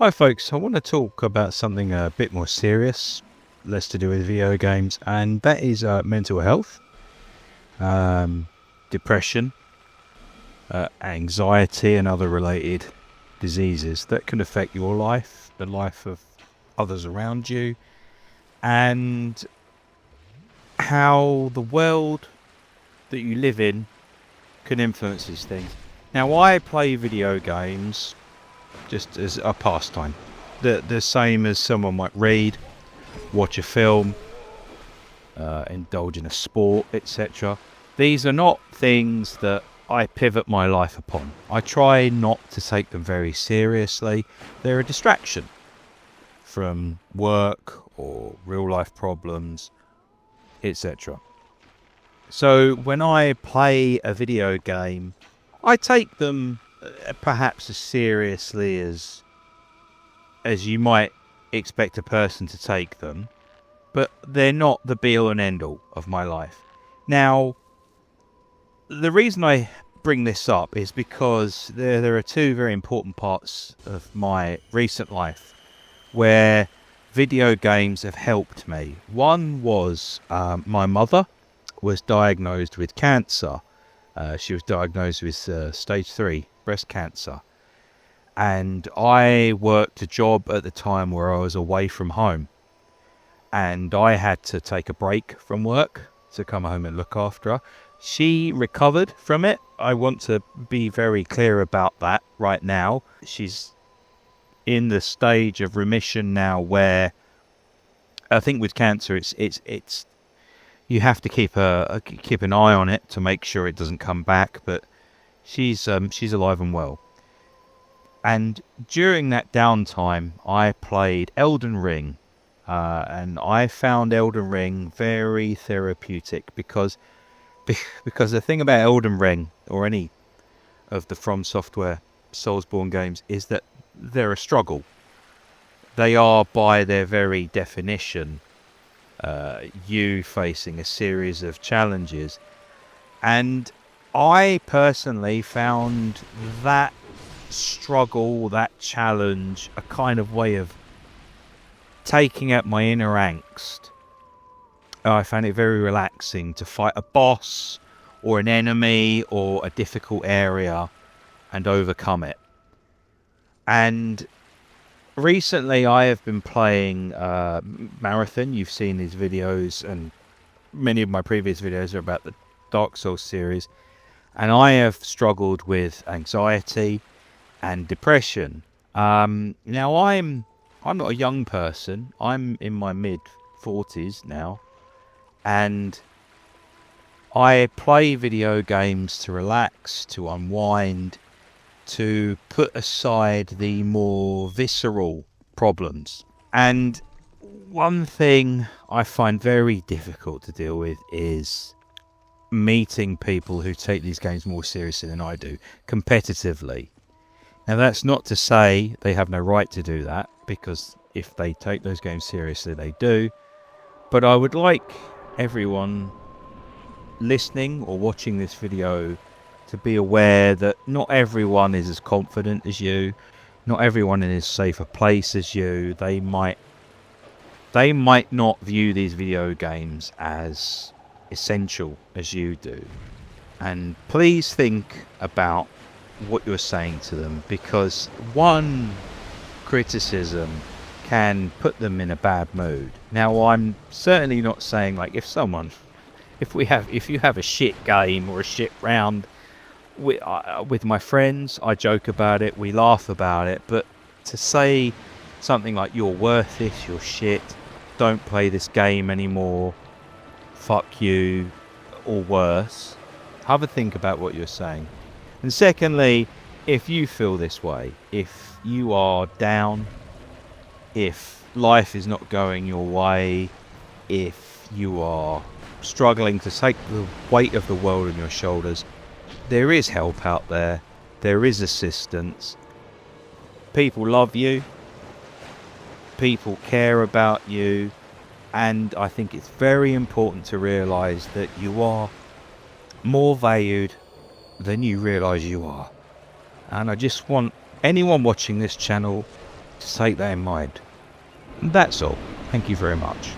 Hi folks, I want to talk about something a bit more serious, less to do with video games, and that is mental health, depression, anxiety and other related diseases that can affect your life, the life of others around you, and how the world that you live in can influence these things. Now, I play video games just as a pastime, the same as someone might read, watch a film, indulge in a sport, etc. These are not things that I pivot my life upon. I try not to take them very seriously. They're a distraction from work or real life problems, etc. So when I play a video game, I take them perhaps as seriously as you might expect a person to take them, but they're not the be-all and end-all of my life. Now, the reason I bring this up is because there are two very important parts of my recent life where video games have helped me. One was my mother was diagnosed with cancer. She was diagnosed with stage 3 breast cancer. And I worked a job at the time where I was away from home. And I had to take a break from work to come home and look after her. She recovered from it. I want to be very clear about that right now. She's in the stage of remission now where I think with cancer it's you have to keep an eye on it to make sure it doesn't come back, but she's alive and well. And during that downtime, I played Elden Ring, and I found Elden Ring very therapeutic because the thing about Elden Ring or any of the From Software Soulsborne games is that they're a struggle. They are, by their very definition, you facing a series of challenges, and I personally found that struggle, that challenge, a kind of way of taking out my inner angst. I found it very relaxing to fight a boss or an enemy or a difficult area and overcome it. And recently I have been playing Marathon. You've seen these videos, and many of my previous videos are about the Dark Souls series. And I have struggled with anxiety and depression. Now I'm not a young person. I'm in my mid-40s now. And I play video games to relax, to unwind, to put aside the more visceral problems. And one thing I find very difficult to deal with is meeting people who take these games more seriously than I do, competitively. Now, that's not to say they have no right to do that, because if they take those games seriously, they do. But I would like everyone listening or watching this video to be aware that not everyone is as confident as you. Not everyone is in as safe a place as you. They might not view these video games as essential as you do. And please think about what you're saying to them, because one criticism can put them in a bad mood. Now, I'm certainly not saying, like, if you have a shit game or a shit round with my friends, I joke about it, we laugh about it, but to say something like, you're worthless, you're shit, don't play this game anymore, fuck you, or worse, have a think about what you're saying. And secondly, if you feel this way, if you are down, if life is not going your way, if you are struggling to take the weight of the world on your shoulders, there is help out there. There is assistance. People love you. People care about you. And I think it's very important to realise that you are more valued than you realise you are. And I just want anyone watching this channel to take that in mind. And that's all. Thank you very much.